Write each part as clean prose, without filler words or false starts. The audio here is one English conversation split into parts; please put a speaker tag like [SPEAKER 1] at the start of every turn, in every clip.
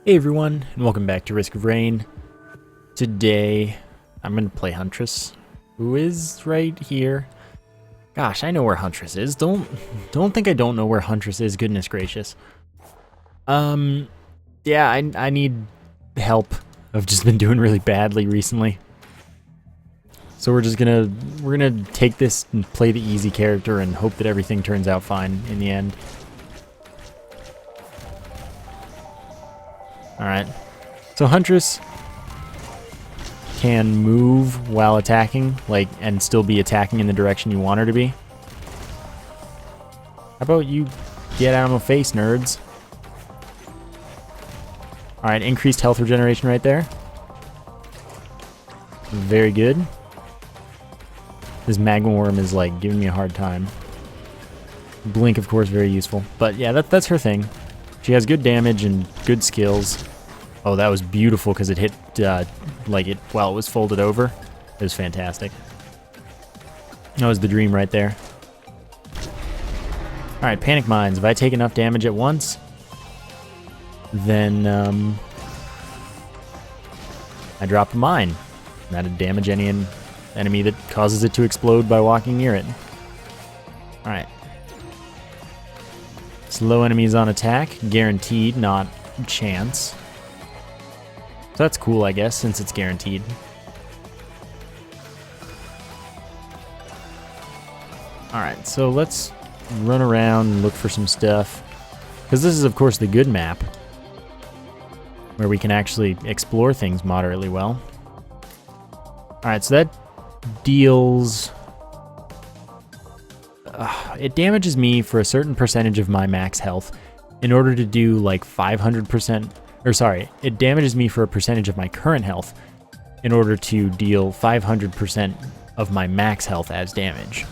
[SPEAKER 1] Hey everyone, and welcome back to Risk of Rain. Today, I'm going to play Huntress, who is right here. Gosh, I know where Huntress is. Don't think I don't know where Huntress is, goodness gracious. Yeah, I need help. I've just been doing really badly recently. So we're gonna take this and play the easy character and hope that everything turns out fine in the end. Alright. So Huntress can move while attacking, and still be attacking in the direction you want her to be. How about you get out of my face, nerds? Alright, increased health regeneration right there. Very good. This magma worm is giving me a hard time. Blink, of course, very useful. But yeah, that's her thing. She has good damage and good skills. Oh, that was beautiful because it hit while it was folded over. It was fantastic. That was the dream right there. Alright, Panic Mines. If I take enough damage at once, then I drop a mine. That'll damage any enemy that causes it to explode by walking near it. Alright. Slow enemies on attack. Guaranteed, not chance. So that's cool, I guess, since it's guaranteed. Alright, so let's run around and look for some stuff. Because this is, of course, the good map, where we can actually explore things moderately well. Alright, so that deals... it damages me for a certain percentage of my max health in order to do 500%... Or sorry, it damages me for a percentage of my current health in order to deal 500% of my max health as damage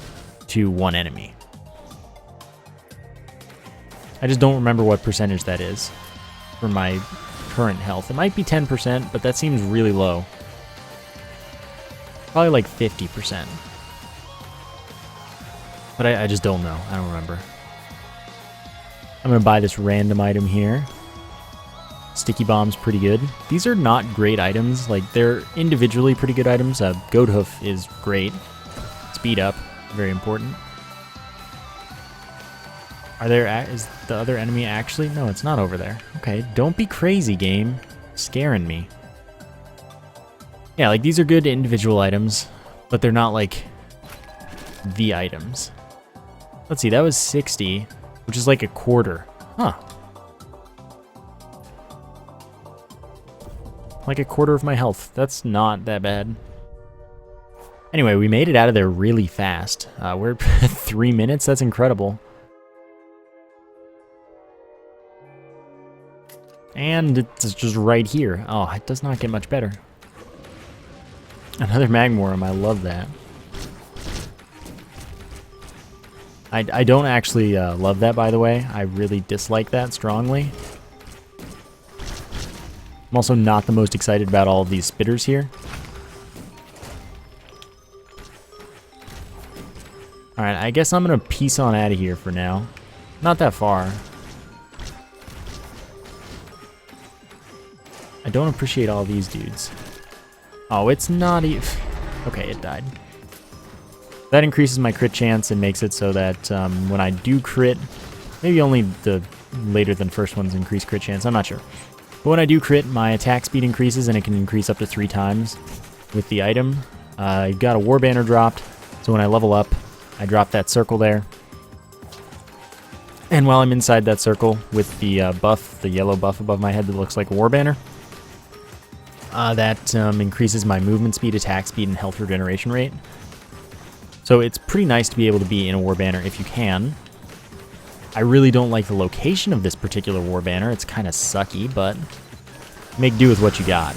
[SPEAKER 1] to one enemy. I just don't remember what percentage that is for my current health. It might be 10%, but that seems really low. Probably 50%. But I just don't know. I don't remember. I'm going to buy this random item here. Sticky Bomb's pretty good. These are not great items. They're individually pretty good items. Goat Hoof is great. Speed Up, very important. Is the other enemy actually? No, it's not over there. Okay, don't be crazy, game. Scaring me. Yeah, these are good individual items, but they're not the items. Let's see, that was 60, which is a quarter. Huh. A quarter of my health. That's not that bad. Anyway, we made it out of there really fast. We're at 3 minutes. That's incredible. And it's just right here. Oh, it does not get much better. Another magma worm. I love that. I don't actually love that, by the way. I really dislike that strongly. I'm also not the most excited about all of these spitters here. Alright, I guess I'm going to peace on out of here for now. Not that far. I don't appreciate all these dudes. Oh, it's not even... Okay, it died. That increases my crit chance and makes it so that when I do crit... Maybe only the later than first ones increase crit chance, I'm not sure. But when I do crit, my attack speed increases, and it can increase up to 3 times with the item. I've got a war banner dropped, so when I level up, I drop that circle there. And while I'm inside that circle with the buff, the yellow buff above my head that looks like a war banner, that increases my movement speed, attack speed, and health regeneration rate. So it's pretty nice to be able to be in a war banner if you can. I really don't like the location of this particular war banner. It's kind of sucky, but make do with what you got.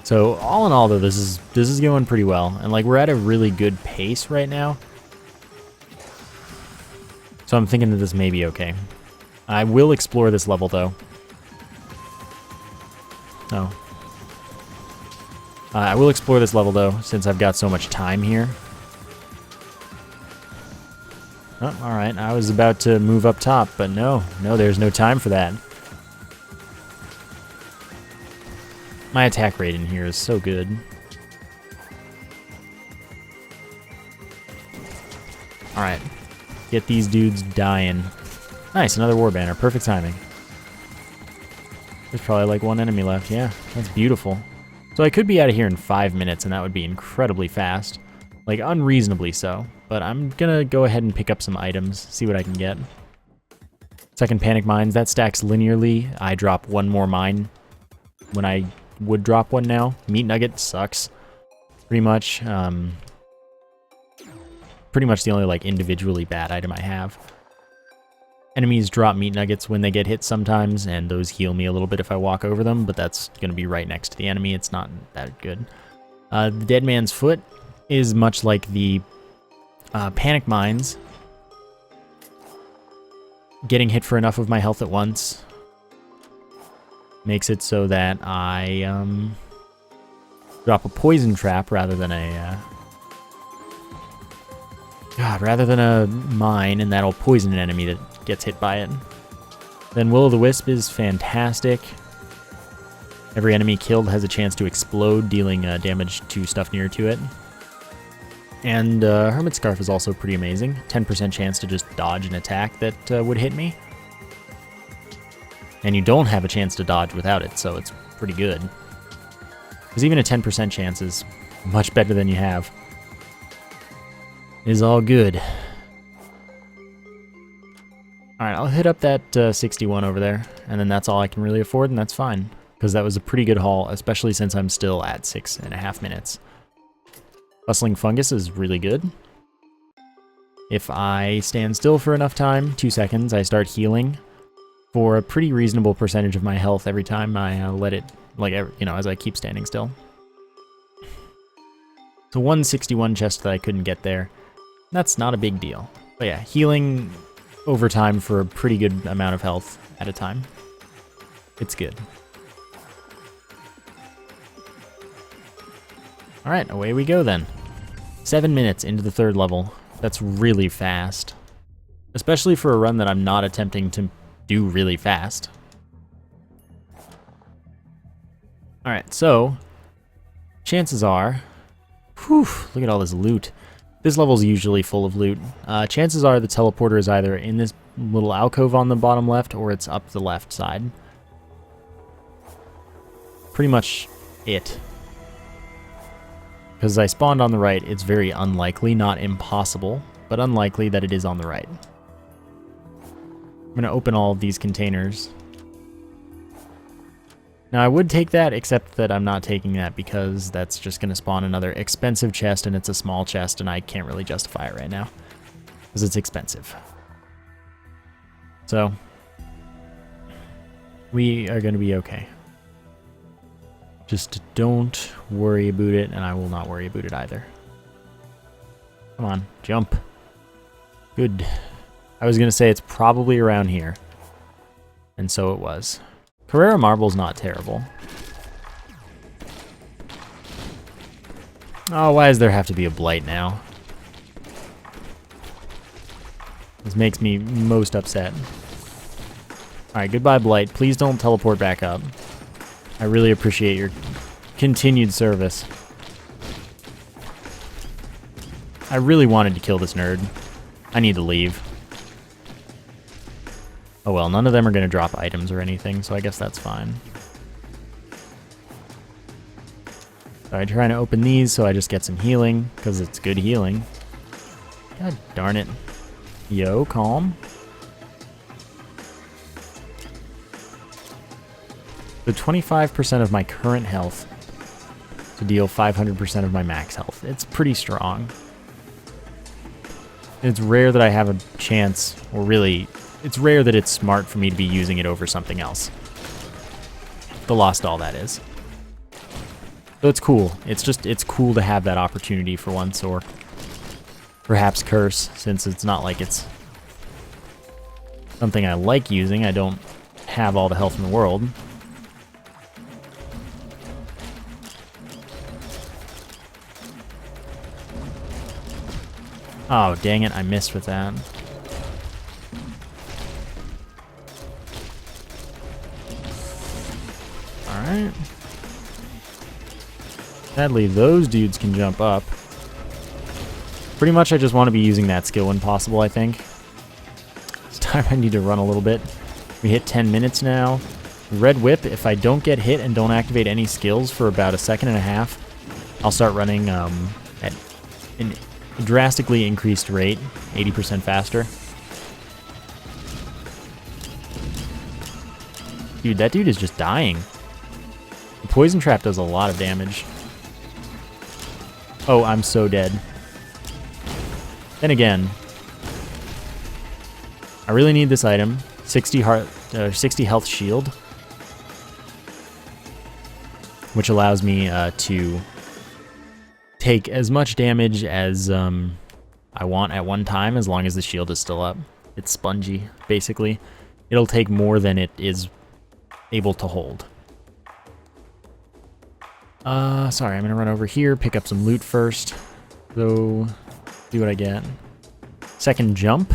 [SPEAKER 1] So all in all, though, this is going pretty well, and we're at a really good pace right now. So I'm thinking that this may be okay. I will explore this level, though. Oh. I will explore this level, though, since I've got so much time here. Oh, alright, I was about to move up top, but no, there's no time for that. My attack rate in here is so good. Alright, get these dudes dying. Nice, another war banner, perfect timing. There's probably like one enemy left, yeah, that's beautiful. So I could be out of here in 5 minutes, and that would be incredibly fast. Like, unreasonably so. But I'm gonna go ahead and pick up some items, see what I can get. Second Panic Mines, that stacks linearly. I drop one more mine when I would drop one now. Meat Nugget sucks. Pretty much the only, like, individually bad item I have. Enemies drop Meat Nuggets when they get hit sometimes, and those heal me a little bit if I walk over them, but that's gonna be right next to the enemy. It's not that good. The Dead Man's Foot is much like the Panic Mines. Getting hit for enough of my health at once makes it so that I drop a poison trap rather than a mine, and that'll poison an enemy that gets hit by it. Then Will-o'-the-Wisp is fantastic. Every enemy killed has a chance to explode, dealing damage to stuff near to it. And Hermit Scarf is also pretty amazing. 10% chance to just dodge an attack that would hit me. And you don't have a chance to dodge without it, so it's pretty good. Because even a 10% chance is much better than you have. Is all good. Alright, I'll hit up that 61 over there, and then that's all I can really afford, and that's fine. Because that was a pretty good haul, especially since I'm still at 6.5 minutes. Bustling Fungus is really good. If I stand still for enough time, 2 seconds, I start healing for a pretty reasonable percentage of my health every time I let it, like, you know, as I keep standing still. So 161 chest that I couldn't get there. That's not a big deal. But yeah, healing over time for a pretty good amount of health at a time. It's good. Alright, away we go then. 7 minutes into the 3rd level. That's really fast. Especially for a run that I'm not attempting to do really fast. Alright, so chances are... Whew, look at all this loot. This level's usually full of loot. Chances are the teleporter is either in this little alcove on the bottom left, or it's up the left side. Pretty much it. Because I spawned on the right, it's very unlikely, not impossible, but unlikely that it is on the right. I'm going to open all of these containers. Now I would take that, except that I'm not taking that because that's just going to spawn another expensive chest, and it's a small chest, and I can't really justify it right now. Because it's expensive. So, we are going to be okay. Just don't worry about it, and I will not worry about it either. Come on, jump. Good. I was going to say it's probably around here. And so it was. Carrera Marble's not terrible. Oh, why does there have to be a blight now? This makes me most upset. Alright, goodbye blight. Please don't teleport back up. I really appreciate your continued service. I really wanted to kill this nerd. I need to leave. Oh well, none of them are going to drop items or anything, so I guess that's fine. Alright, trying to open these so I just get some healing, because it's good healing. God darn it. Yo, calm. So 25% of my current health to deal 500% of my max health. It's pretty strong. It's rare that I have a chance, or really, it's rare that it's smart for me to be using it over something else. The Lost All, that is. So it's cool. It's cool to have that opportunity for once, or perhaps Curse, since it's not like it's something I like using. I don't have all the health in the world. Oh, dang it, I missed with that. Alright. Sadly, those dudes can jump up. Pretty much I just want to be using that skill when possible, I think. It's time I need to run a little bit. We hit 10 minutes now. Red Whip, if I don't get hit and don't activate any skills for about a second and a half, I'll start running at a drastically increased rate, 80% faster. Dude, that dude is just dying. The poison trap does a lot of damage. Oh, I'm so dead. Then again, I really need this item. 60 health shield, which allows me to take as much damage as I want at one time, as long as the shield is still up. It's spongy, basically. It'll take more than it is able to hold. Sorry, I'm gonna run over here, pick up some loot first. So, see what I get. Second jump.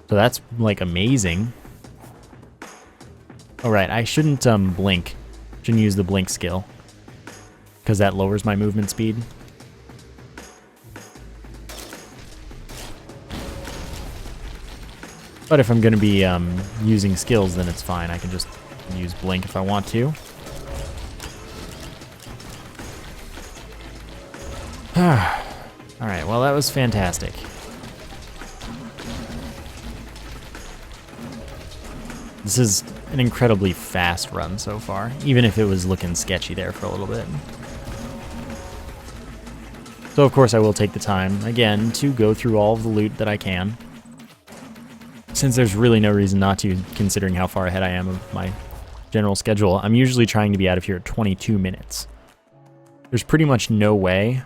[SPEAKER 1] So that's, like, amazing. Alright, I shouldn't, blink. Shouldn't use the blink skill, because that lowers my movement speed. But if I'm gonna be, using skills, then it's fine. I can just use blink if I want to. Alright, well that was fantastic. This is an incredibly fast run so far, even if it was looking sketchy there for a little bit. So of course I will take the time, again, to go through all of the loot that I can, since there's really no reason not to, considering how far ahead I am of my general schedule. I'm usually trying to be out of here at 22 minutes. There's pretty much no way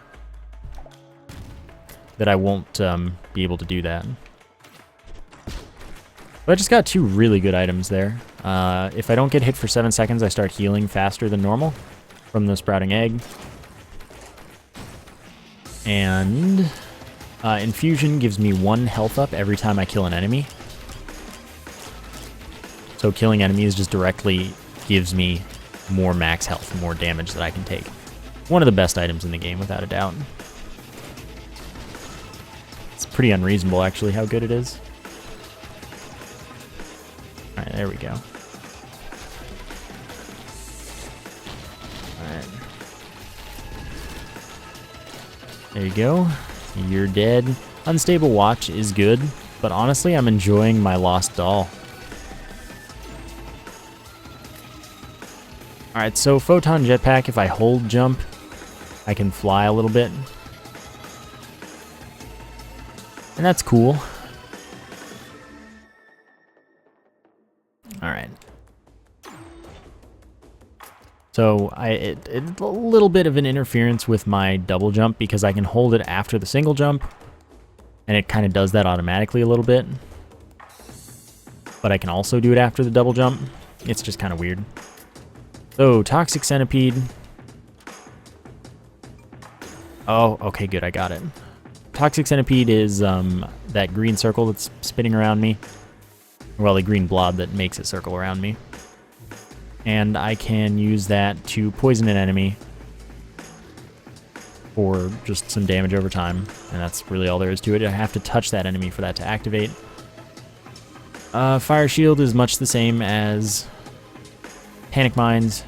[SPEAKER 1] that I won't be able to do that. But I just got two really good items there. If I don't get hit for 7 seconds, I start healing faster than normal from the sprouting egg. And infusion gives me 1 health up every time I kill an enemy. So killing enemies just directly gives me more max health, more damage that I can take. One of the best items in the game, without a doubt. It's pretty unreasonable, actually, how good it is. Alright, there we go. Alright. There you go. You're dead. Unstable Watch is good, but honestly, I'm enjoying my Lost Doll. Alright, so Photon Jetpack, if I hold jump, I can fly a little bit. And that's cool. Alright. So it's a little bit of an interference with my double jump because I can hold it after the single jump, and it kind of does that automatically a little bit. But I can also do it after the double jump. It's just kind of weird. So, Toxic Centipede. Oh, okay, good, I got it. Toxic Centipede is that green circle that's spinning around me. Well, the green blob that makes it circle around me. And I can use that to poison an enemy for just some damage over time. And that's really all there is to it. I have to touch that enemy for that to activate. Fire Shield is much the same as Panic Mines,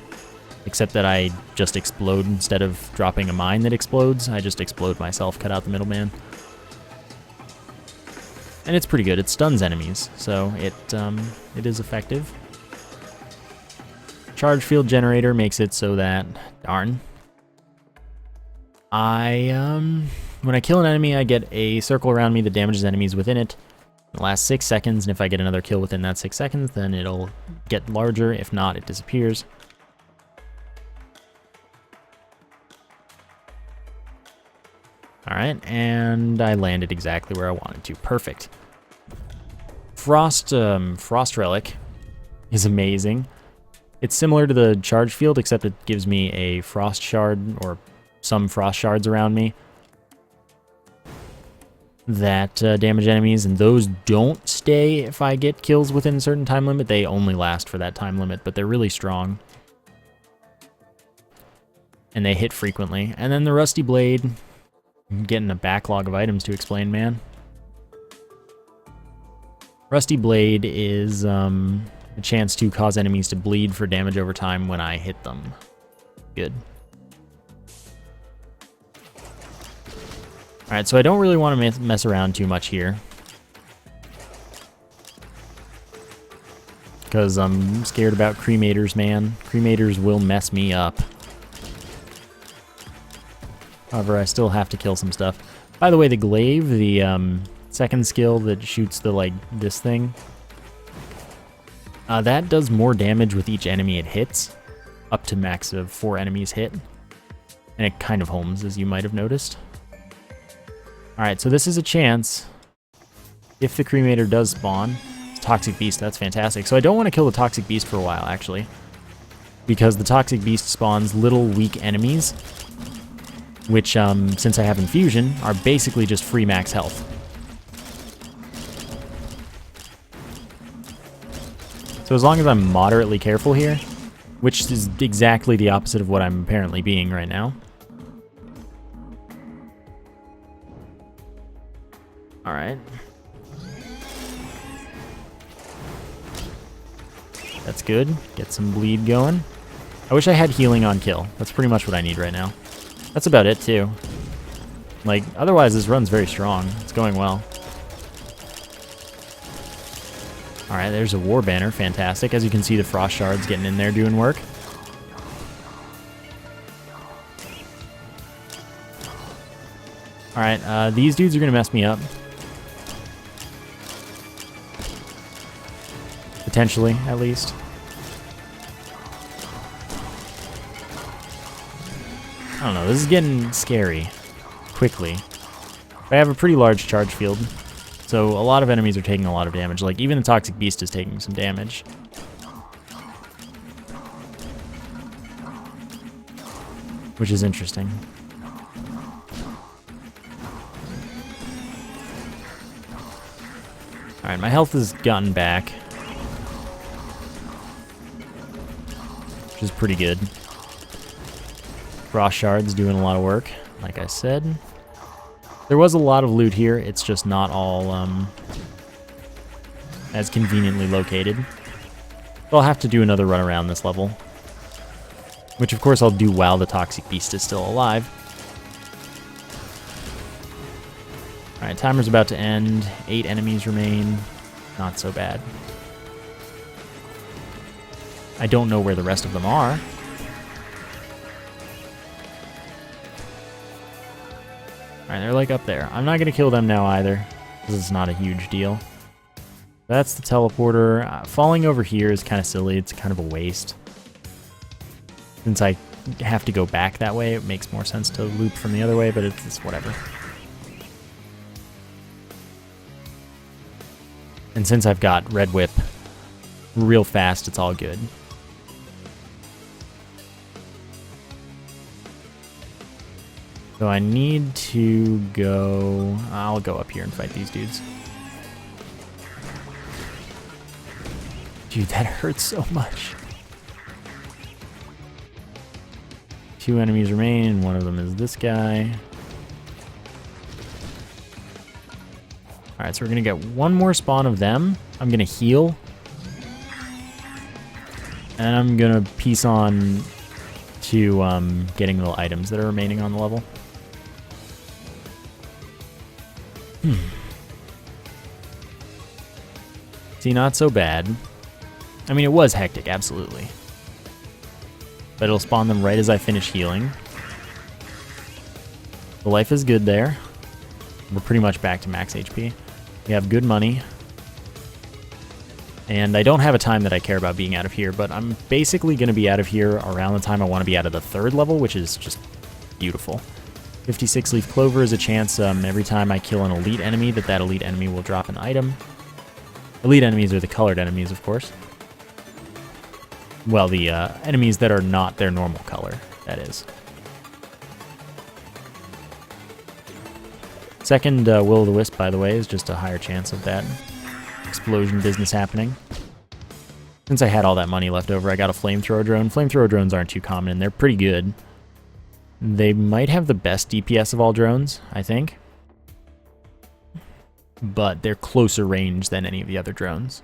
[SPEAKER 1] except that I just explode instead of dropping a mine that explodes. I just explode myself, cut out the middleman. And it's pretty good. It stuns enemies, so it is effective. Charge Field Generator makes it so that, darn, when I kill an enemy, I get a circle around me that damages enemies within it. It lasts 6 seconds, and if I get another kill within that 6 seconds, then it'll get larger. If not, it disappears. Alright, and I landed exactly where I wanted to. Perfect. Frost Relic is amazing. It's similar to the Charge Field, except it gives me a Frost Shard, or some Frost Shards around me. that damage enemies, and those don't stay if I get kills within a certain time limit. They only last for that time limit, but they're really strong. And they hit frequently. And then the Rusty Blade, I'm getting a backlog of items to explain, man. Rusty Blade is a chance to cause enemies to bleed for damage over time when I hit them. Good. Alright, so I don't really want to mess around too much here. Because I'm scared about Cremators, man. Cremators will mess me up. However, I still have to kill some stuff. By the way, the Glaive, the second skill that shoots the, like, this thing, that does more damage with each enemy it hits. Up to max of 4 enemies hit. And it kind of homes, as you might have noticed. Alright, so this is a chance, if the Cremator does spawn. It's Toxic Beast, that's fantastic. So I don't want to kill the Toxic Beast for a while, actually. Because the Toxic Beast spawns little weak enemies, which, since I have Infusion, are basically just free max health. So as long as I'm moderately careful here, which is exactly the opposite of what I'm apparently being right now. Alright. That's good. Get some bleed going. I wish I had healing on kill. That's pretty much what I need right now. That's about it, too. Like, otherwise this run's very strong. It's going well. Alright, there's a War Banner. Fantastic. As you can see, the Frost Shards getting in there doing work. Alright, these dudes are going to mess me up. Potentially, at least. I don't know, this is getting scary. Quickly. I have a pretty large charge field, so a lot of enemies are taking a lot of damage. Like, even the Toxic Beast is taking some damage. Which is interesting. Alright, my health has gotten back. Which is pretty good. Frost Shards doing a lot of work, like I said. There was a lot of loot here, it's just not all as conveniently located. So I'll have to do another run around this level. Which of course I'll do while the Toxic Beast is still alive. Alright, timer's about to end. 8 enemies remain. Not so bad. I don't know where the rest of them are. Alright, they're like up there. I'm not going to kill them now either, because it's not a huge deal. That's the teleporter. Falling over here is kind of silly. It's kind of a waste. Since I have to go back that way, it makes more sense to loop from the other way, but it's whatever. And since I've got Red Whip real fast, it's all good. So I need to go... I'll go up here and fight these dudes. Dude, that hurts so much. 2 enemies remain, and one of them is this guy. Alright, so we're going to get one more spawn of them. I'm going to heal. And I'm going to piece on to getting the items that are remaining on the level. See, not so bad. I mean, it was hectic, absolutely. But it'll spawn them right as I finish healing. The life is good there. We're pretty much back to max HP. We have good money. And I don't have a time that I care about being out of here, but I'm basically going to be out of here around the time I want to be out of the 3rd level, which is just beautiful. 56 Leaf Clover is a chance every time I kill an elite enemy that elite enemy will drop an item. Elite enemies are the colored enemies, of course. Well, the enemies that are not their normal color, that is. Second Will-o'-the-Wisp, by the way, is just a higher chance of that explosion business happening. Since I had all that money left over, I got a flamethrower drone. Flamethrower drones aren't too common, and they're pretty good. They might have the best DPS of all drones, I think. But they're closer range than any of the other drones.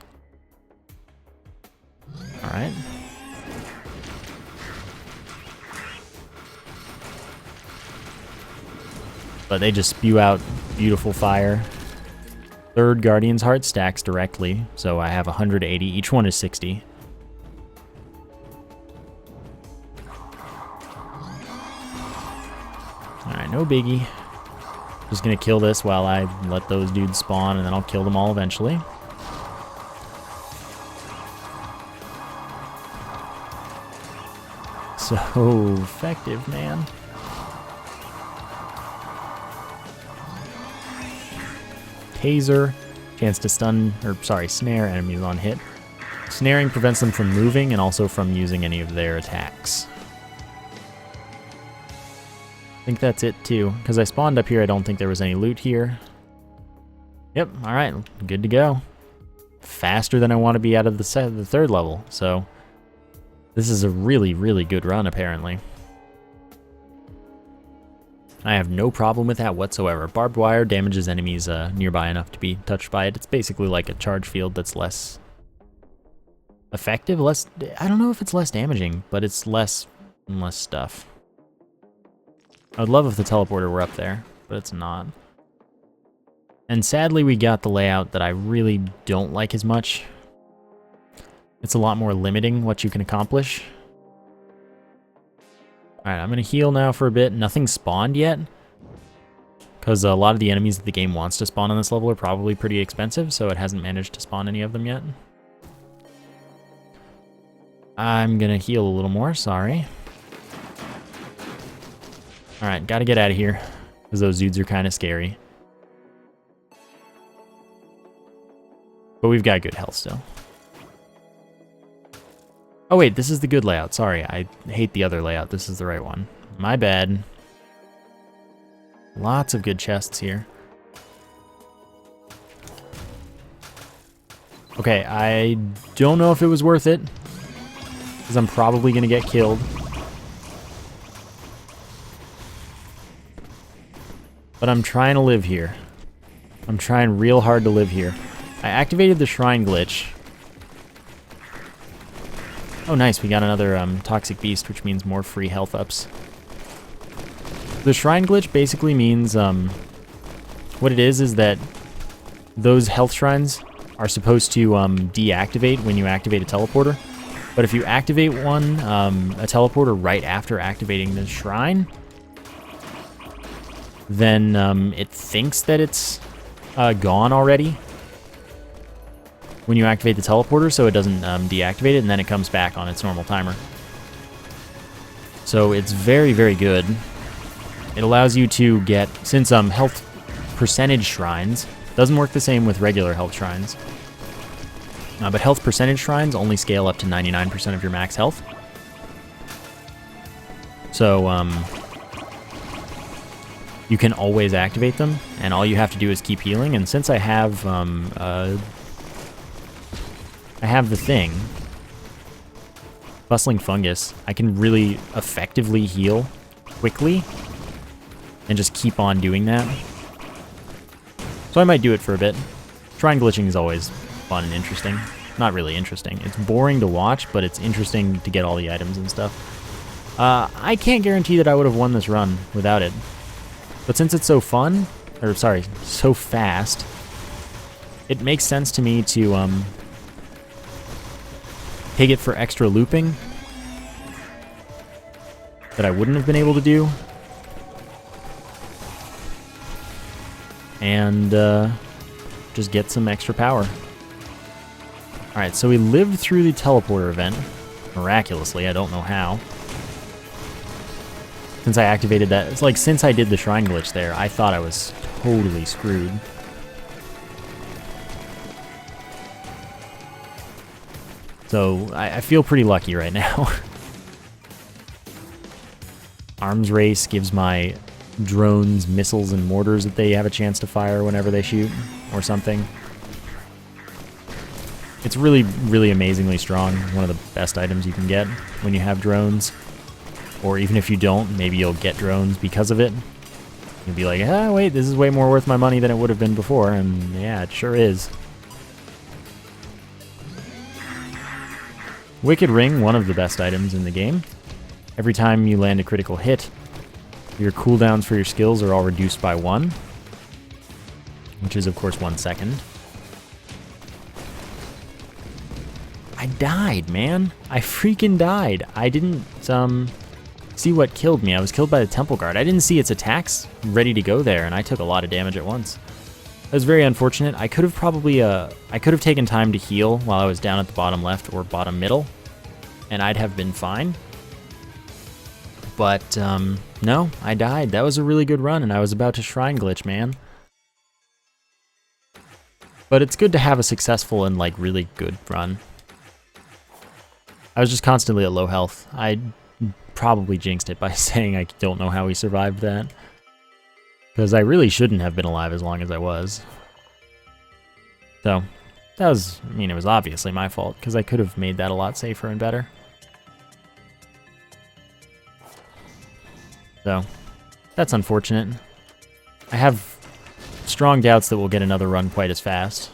[SPEAKER 1] Alright. But they just spew out beautiful fire. Third Guardian's Heart stacks directly, so I have 180. Each one is 60. Alright, no biggie. Just gonna kill this while I let those dudes spawn, and then I'll kill them all eventually. So effective, man. Taser, chance to stun, or sorry, snare enemies on hit. Snaring prevents them from moving and also from using any of their attacks. I think that's it too, because I spawned up here. I don't think there was any loot here. Yep, alright, good to go. Faster than I want to be out of the third level, so this is a really, really good run apparently. I have no problem with that whatsoever. Barbed wire damages enemies nearby enough to be touched by it. It's basically like a charge field that's less effective, I don't know if it's less damaging, but it's less and less stuff. I would love if the teleporter were up there, but it's not. And sadly, we got the layout that I really don't like as much. It's a lot more limiting what you can accomplish. Alright, I'm going to heal now for a bit. Nothing spawned yet, because a lot of the enemies that the game wants to spawn on this level are probably pretty expensive, so it hasn't managed to spawn any of them yet. I'm going to heal a little more, sorry. Alright, gotta get out of here, because those dudes are kind of scary. But we've got good health still. Oh wait, this is the good layout. Sorry, I hate the other layout. This is the right one. My bad. Lots of good chests here. Okay, I don't know if it was worth it, because I'm probably going to get killed. But I'm trying to live here. I'm trying real hard to live here. I activated the shrine glitch. Oh nice, we got another toxic beast, which means more free health ups. The shrine glitch basically means, what it is that those health shrines are supposed to deactivate when you activate a teleporter. But if you activate one, a teleporter right after activating the shrine, then it thinks that it's gone already when you activate the teleporter, so it doesn't deactivate it, and then it comes back on its normal timer. So it's very, very good. It allows you to get, since health percentage shrines doesn't work the same with regular health shrines, but health percentage shrines only scale up to 99% of your max health. So you can always activate them, and all you have to do is keep healing. And since I have the thing, Bustling Fungus, I can really effectively heal quickly and just keep on doing that. So I might do it for a bit. Shrine glitching is always fun and interesting. Not really interesting. It's boring to watch, but it's interesting to get all the items and stuff. I can't guarantee that I would have won this run without it. But since it's so fun, or sorry, so fast, it makes sense to me to take it for extra looping that I wouldn't have been able to do. And just get some extra power. Alright, so we lived through the teleporter event, miraculously, I don't know how. Since I activated that, it's like since I did the shrine glitch there, I thought I was totally screwed. So I feel pretty lucky right now. Arms race gives my drones, missiles, and mortars that they have a chance to fire whenever they shoot, or something. It's really, really amazingly strong. One of the best items you can get when you have drones. Or even if you don't, maybe you'll get drones because of it. You'll be like, ah, wait, this is way more worth my money than it would have been before. And yeah, it sure is. Wicked Ring, one of the best items in the game. Every time you land a critical hit, your cooldowns for your skills are all reduced by 1. Which is, of course, 1 second. I died, man. I freaking died. I didn't see what killed me. I was killed by the Temple Guard. I didn't see its attacks ready to go there, and I took a lot of damage at once. That was very unfortunate. I could have probably, I could have taken time to heal while I was down at the bottom left or bottom middle, and I'd have been fine. But, no, I died. That was a really good run, and I was about to Shrine Glitch, man. But it's good to have a successful and, like, really good run. I was just constantly at low health. I probably jinxed it by saying I don't know how he survived that. Because I really shouldn't have been alive as long as I was. So, that was, I mean, it was obviously my fault, because I could have made that a lot safer and better. So, that's unfortunate. I have strong doubts that we'll get another run quite as fast.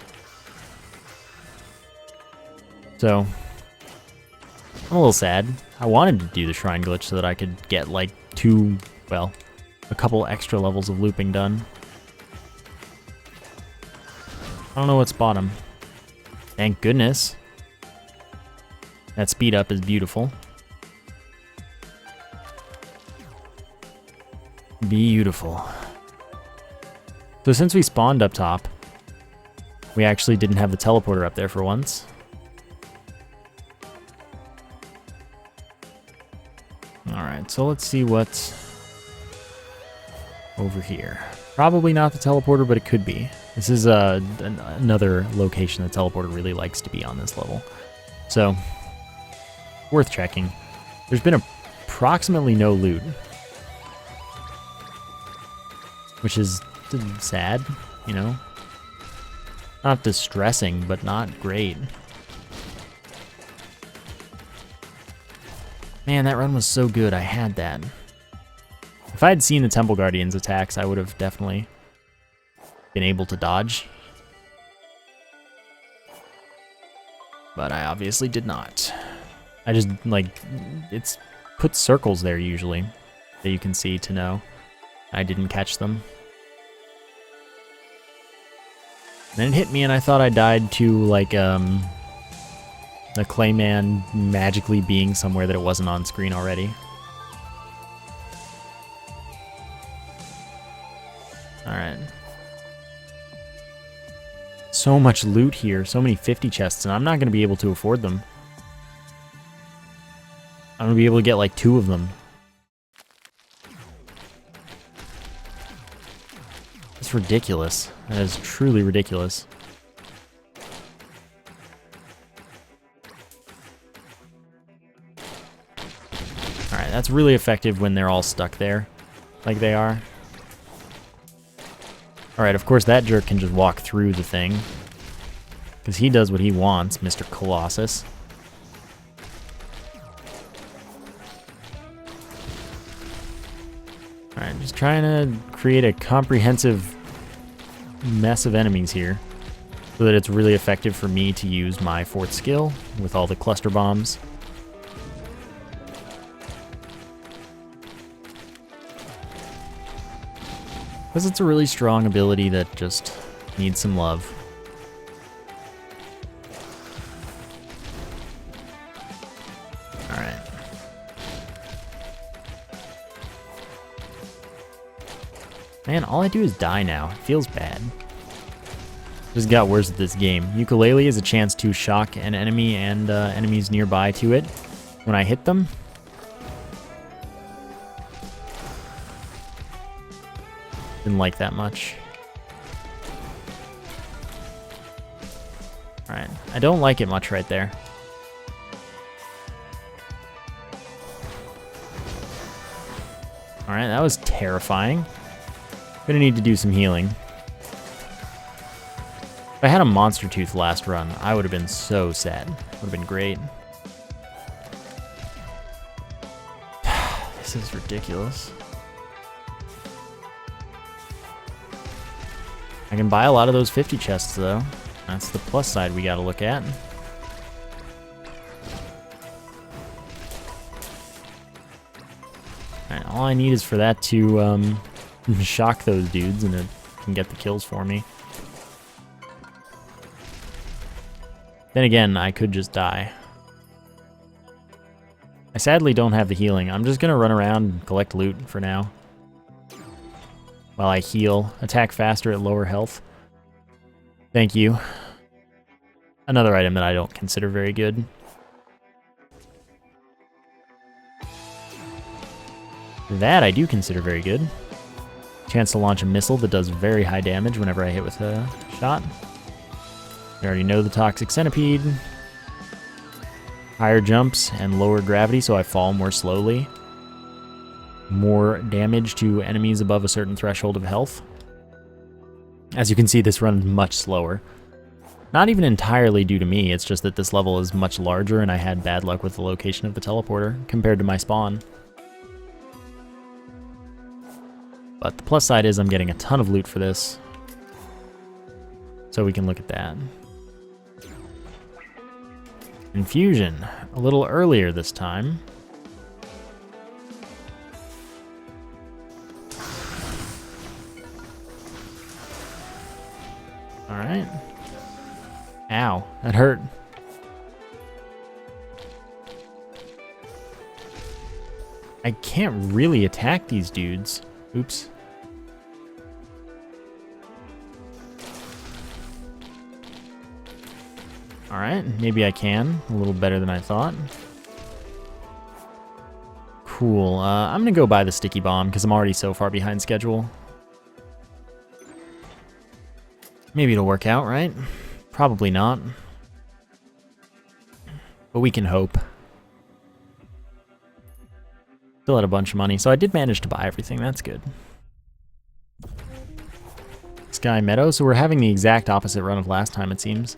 [SPEAKER 1] So, I'm a little sad. I wanted to do the Shrine Glitch so that I could get like a couple extra levels of looping done. I don't know what's bottom. Thank goodness. That speed up is beautiful. Beautiful. So since we spawned up top, we actually didn't have the teleporter up there for once. Alright, so let's see what's over here. Probably not the teleporter, but it could be. This is another location the teleporter really likes to be on this level. So, worth checking. There's been approximately no loot, which is sad, you know? Not distressing, but not great. Man, that run was so good. I had that. If I had seen the Temple Guardian's attacks, I would have definitely been able to dodge. But I obviously did not. I just, like, it's put circles there usually that you can see to know I didn't catch them. Then it hit me and I thought I died to, like, a Clayman magically being somewhere that it wasn't on screen already. Alright. So much loot here, so many 50 chests, and I'm not going to be able to afford them. I'm going to be able to get like 2 of them. It's ridiculous. That is truly ridiculous. Alright, that's really effective when they're all stuck there, like they are. Alright, of course that jerk can just walk through the thing, because he does what he wants, Mr. Colossus. Alright, just trying to create a comprehensive mess of enemies here, so that it's really effective for me to use my 4th skill with all the cluster bombs. Because it's a really strong ability that just needs some love. Alright. Man, all I do is die now. It feels bad. Just got worse at this game. Ukulele is a chance to shock an enemy and enemies nearby to it when I hit them. Didn't like that much. Alright, I don't like it much right there. Alright, that was terrifying. Gonna need to do some healing. If I had a Monster Tooth last run, I would have been so sad. Would have been great. This is ridiculous. I can buy a lot of those 50 chests, though. That's the plus side we gotta look at. Alright, all I need is for that to shock those dudes, and it can get the kills for me. Then again, I could just die. I sadly don't have the healing. I'm just gonna run around and collect loot for now. While I heal. Attack faster at lower health. Thank you. Another item that I don't consider very good. That I do consider very good. Chance to launch a missile that does very high damage whenever I hit with a shot. You already know the Toxic Centipede. Higher jumps and lower gravity, so I fall more slowly. More damage to enemies above a certain threshold of health. As you can see, this runs much slower. Not even entirely due to me, it's just that this level is much larger and I had bad luck with the location of the teleporter compared to my spawn. But the plus side is I'm getting a ton of loot for this. So we can look at that. Infusion, a little earlier this time. Alright. Ow, that hurt. I can't really attack these dudes. Oops. Alright, maybe I can. A little better than I thought. Cool. I'm gonna go buy the sticky bomb because I'm already so far behind schedule. Maybe it'll work out, right? Probably not. But we can hope. Still had a bunch of money, so I did manage to buy everything. That's good. Sky Meadow, so we're having the exact opposite run of last time, it seems.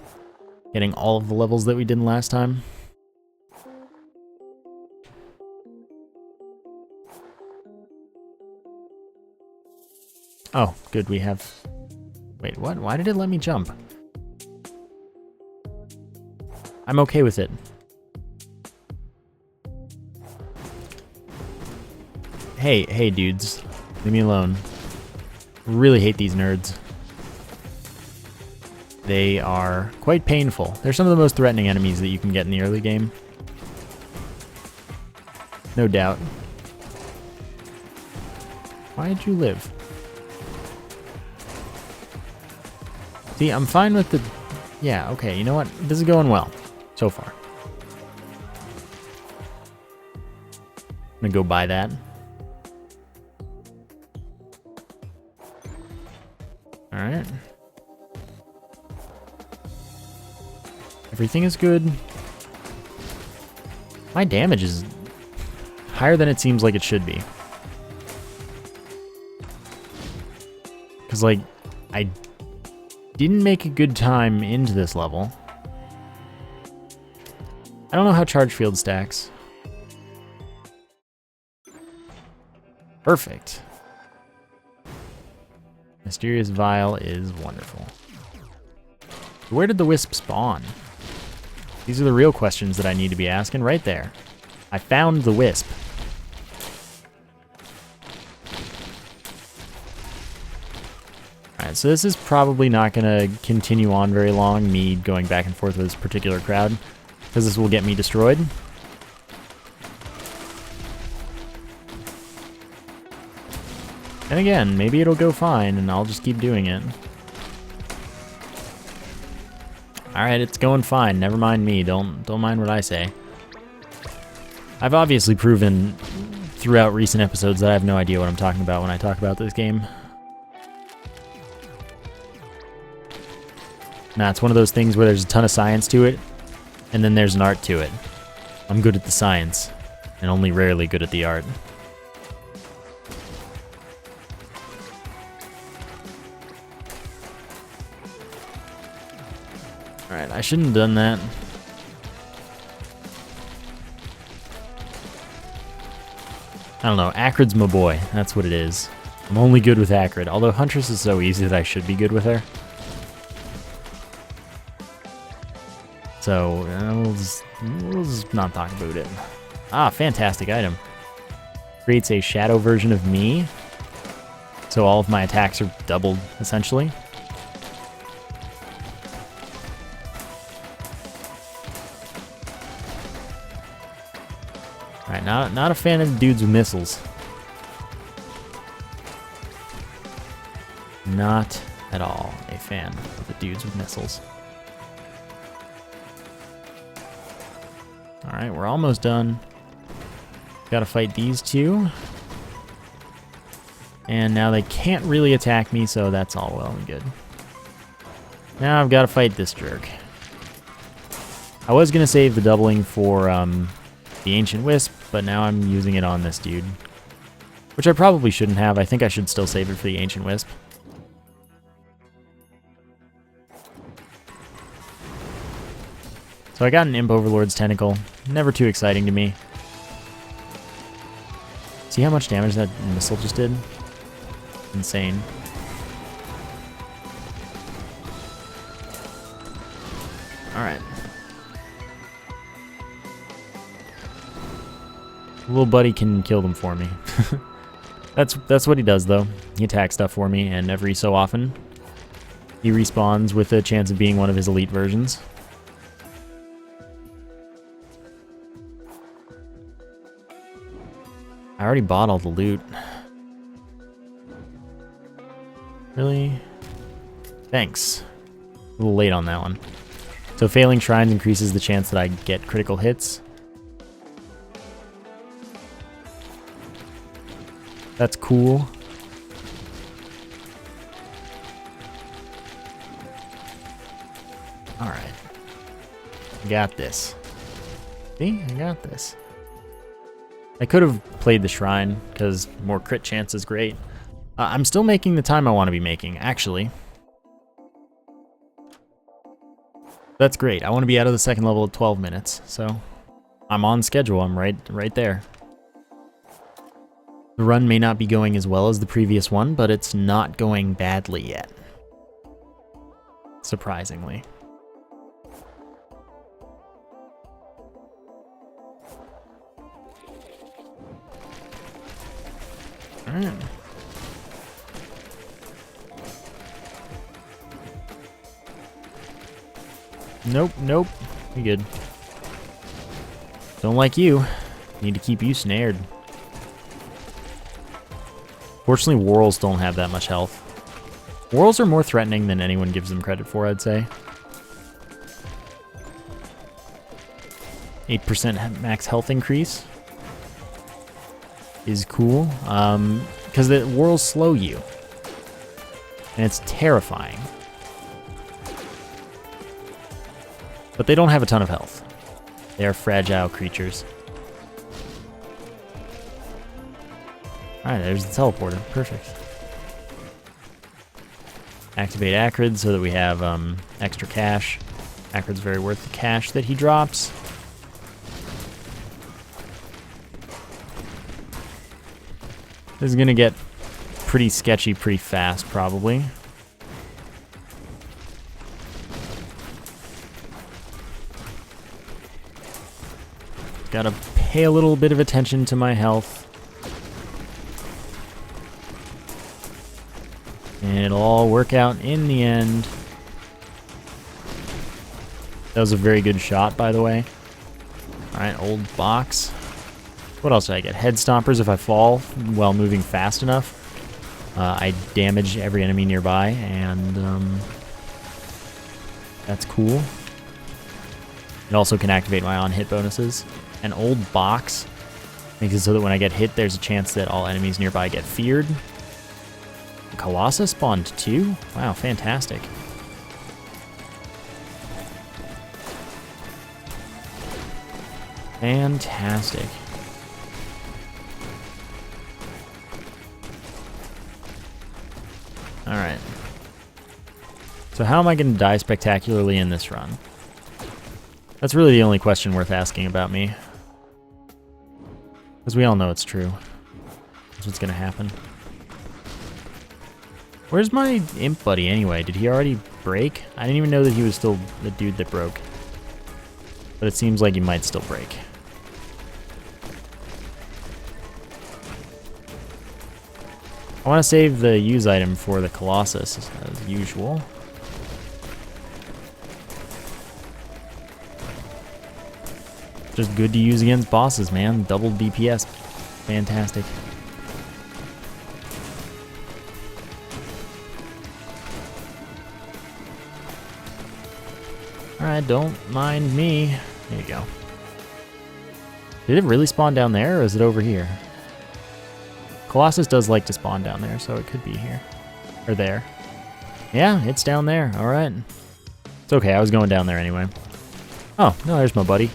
[SPEAKER 1] Getting all of the levels that we did last time. Oh, good, we have... Wait, what? Why did it let me jump? I'm okay with it. Hey dudes. Leave me alone. Really hate these nerds. They are quite painful. They're some of the most threatening enemies that you can get in the early game. No doubt. Why did you live? See, I'm fine with the... Yeah, okay, you know what? This is going well. So far. I'm gonna go buy that. Alright. Everything is good. My damage is higher than it seems like it should be. Because, like, I didn't make a good time into this level. I don't know how Charge Field stacks. Perfect. Mysterious Vial is wonderful. Where did the wisp spawn? These are the real questions that I need to be asking right there. I found the wisp. Alright, so this is probably not going to continue on very long, me going back and forth with this particular crowd, because this will get me destroyed. And again, maybe it'll go fine, and I'll just keep doing it. Alright, it's going fine. Never mind me. Don't mind what I say. I've obviously proven throughout recent episodes that I have no idea what I'm talking about when I talk about this game. Nah, it's one of those things where there's a ton of science to it, and then there's an art to it. I'm good at the science, and only rarely good at the art. Alright, I shouldn't have done that. I don't know, Acrid's my boy. That's what it is. I'm only good with Acrid, although Huntress is so easy that I should be good with her. So, we'll just not talk about it. Ah, fantastic item. Creates a shadow version of me. So all of my attacks are doubled, essentially. Alright, not a fan of dudes with missiles. Not at all a fan of the dudes with missiles. Alright, we're almost done. Gotta fight these two. And now they can't really attack me, so that's all well and good. Now I've gotta fight this jerk. I was gonna save the doubling for the Ancient Wisp, but now I'm using it on this dude. Which I probably shouldn't have. I think I should still save it for the Ancient Wisp. So I got an Imp Overlord's Tentacle. Never too exciting to me. See how much damage that missile just did? Insane. Alright. Little buddy can kill them for me. That's what he does, though. He attacks stuff for me, and every so often, he respawns with a chance of being one of his elite versions. I already bought all the loot. Really? Thanks. A little late on that one. So failing shrines increases the chance that I get critical hits. That's cool. Alright. I got this. See? I got this. I could have played the shrine, because more crit chance is great. I'm still making the time I want to be making, actually. That's great. I want to be out of the second level at 12 minutes, so I'm on schedule. I'm right there. The run may not be going as well as the previous one, but it's not going badly yet. Surprisingly. Alright. Nope, nope. You good. Don't like you. Need to keep you snared. Fortunately, Whorls don't have that much health. Whorls are more threatening than anyone gives them credit for, I'd say. 8% max health increase is cool, because the Whorls slow you, and it's terrifying. But they don't have a ton of health. They are fragile creatures. Alright, there's the teleporter. Perfect. Activate Acrid so that we have extra cash. Acrid's very worth the cash that he drops. This is gonna get pretty sketchy pretty fast, probably. Gotta pay a little bit of attention to my health. And it'll all work out in the end. That was a very good shot, by the way. Alright, old box. What else do I get? Head stompers if I fall while moving fast enough. I damage every enemy nearby, and that's cool. It also can activate my on-hit bonuses. An old box makes it so that when I get hit, there's a chance that all enemies nearby get feared. Colossus spawned too? Wow, fantastic. Fantastic. Alright. So how am I going to die spectacularly in this run? That's really the only question worth asking about me. Because we all know it's true. That's what's going to happen. Where's my imp buddy anyway? Did he already break? I didn't even know that he was still the dude that broke. But it seems like he might still break. I want to save the use item for the Colossus, as usual. Just good to use against bosses, man. Double DPS. Fantastic. Alright, don't mind me. There you go. Did it really spawn down there, or is it over here? Colossus does like to spawn down there, so it could be here. Or there. Yeah, it's down there. Alright. It's okay, I was going down there anyway. Oh, no, there's my buddy.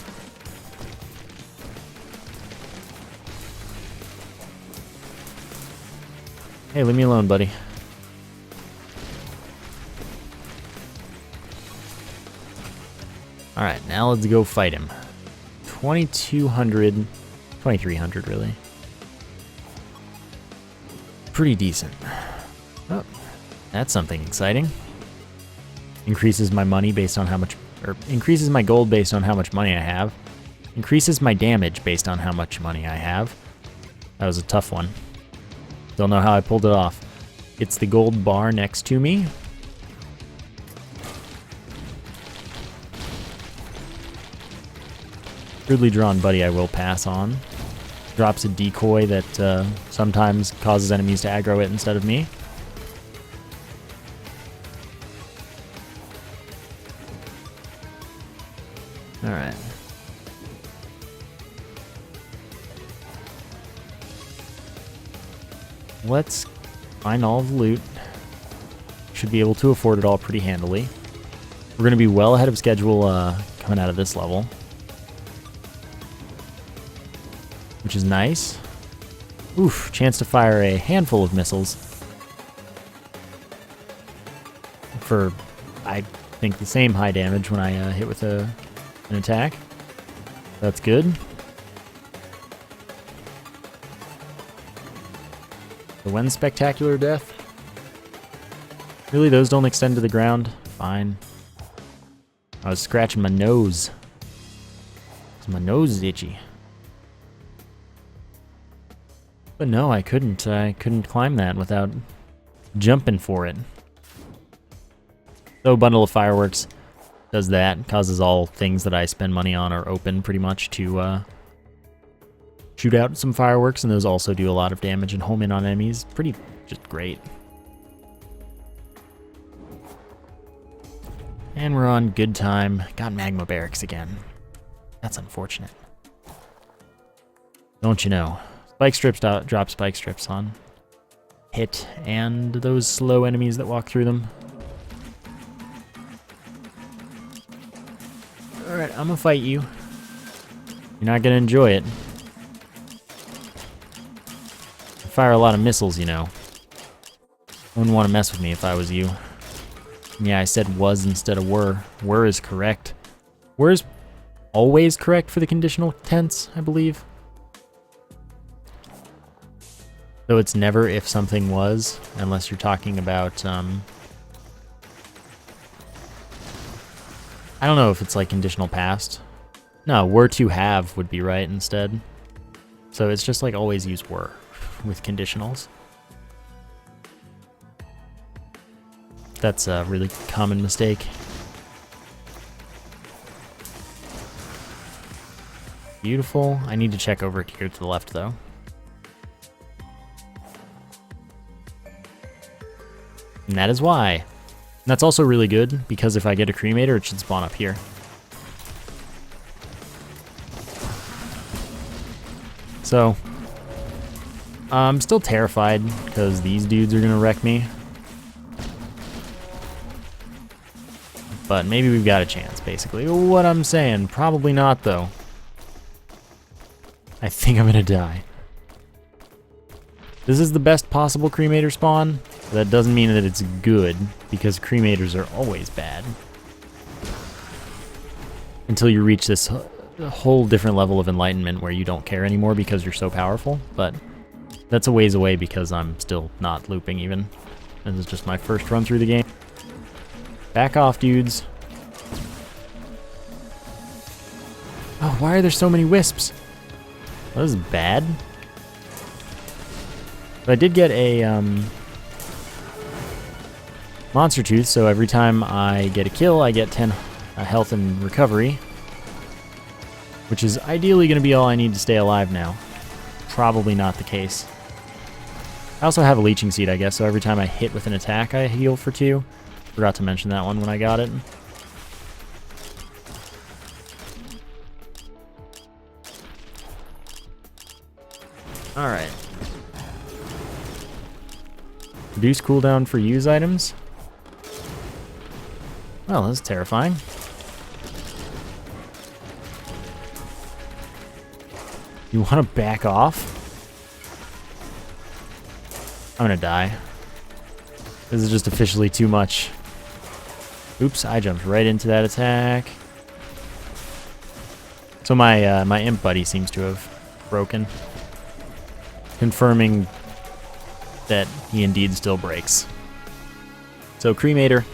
[SPEAKER 1] Hey, leave me alone, buddy. Alright, now let's go fight him. 2,200, 2,300 really. Pretty decent. Oh, that's something exciting. Increases my money based on how much, or increases my gold based on how much money I have. Increases my damage based on how much money I have. That was a tough one. Don't know how I pulled it off. It's the gold bar next to me. Crudely drawn buddy I will pass on. Drops a decoy that sometimes causes enemies to aggro it instead of me. Alright. Let's find all of the loot. Should be able to afford it all pretty handily. We're going to be well ahead of schedule coming out of this level, which is nice. Oof, chance to fire a handful of missiles. For, I think, the same high damage when I hit with an attack. That's good. The when spectacular death. Really, those don't extend to the ground? Fine. I was scratching my nose. My nose is itchy. But no, I couldn't climb that without jumping for it. So bundle of fireworks does that. Causes all things that I spend money on are open pretty much to shoot out some fireworks, and those also do a lot of damage and home in on enemies. Pretty just great. And we're on good time. Got magma barracks again. That's unfortunate. Don't you know? Spike strips drop spike strips on hit and those slow enemies that walk through them. Alright, I'm gonna fight you. You're not gonna enjoy it. I fire a lot of missiles, you know. Wouldn't want to mess with me if I was you. Yeah, I said was instead of were. Were is correct. Were is always correct for the conditional tense, I believe. Though it's never if something was, unless you're talking about, I don't know if it's like conditional past. No, were to have would be right instead. So it's just like always use were with conditionals. That's a really common mistake. Beautiful. I need to check over here to the left though. And that is why. And that's also really good, because if I get a cremator, it should spawn up here. So, I'm still terrified, because these dudes are gonna wreck me. But maybe we've got a chance, basically. What I'm saying, probably not, though. I think I'm gonna die. This is the best possible cremator spawn. That doesn't mean that it's good, because cremators are always bad. Until you reach this whole different level of enlightenment where you don't care anymore because you're so powerful, but that's a ways away because I'm still not looping even. This is just my first run through the game. Back off, dudes. Oh, why are there so many wisps? Well, this is bad. But I did get a monster tooth, so every time I get a kill, I get 10 health and recovery, which is ideally going to be all I need to stay alive now. Probably not the case. I also have a leeching seed, I guess, so every time I hit with an attack, I heal for 2. Forgot to mention that one when I got it. Alright. Reduce cooldown for use items. Well, that's terrifying. You want to back off? I'm gonna die. This is just officially too much. Oops, I jumped right into that attack. So my imp buddy seems to have broken, confirming that he indeed still breaks. So Cremator,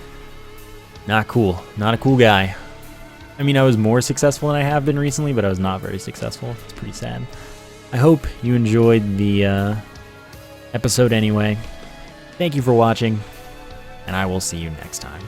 [SPEAKER 1] not cool. Not a cool guy. I mean, I was more successful than I have been recently, but I was not very successful. It's pretty sad. I hope you enjoyed the episode anyway. Thank you for watching, and I will see you next time.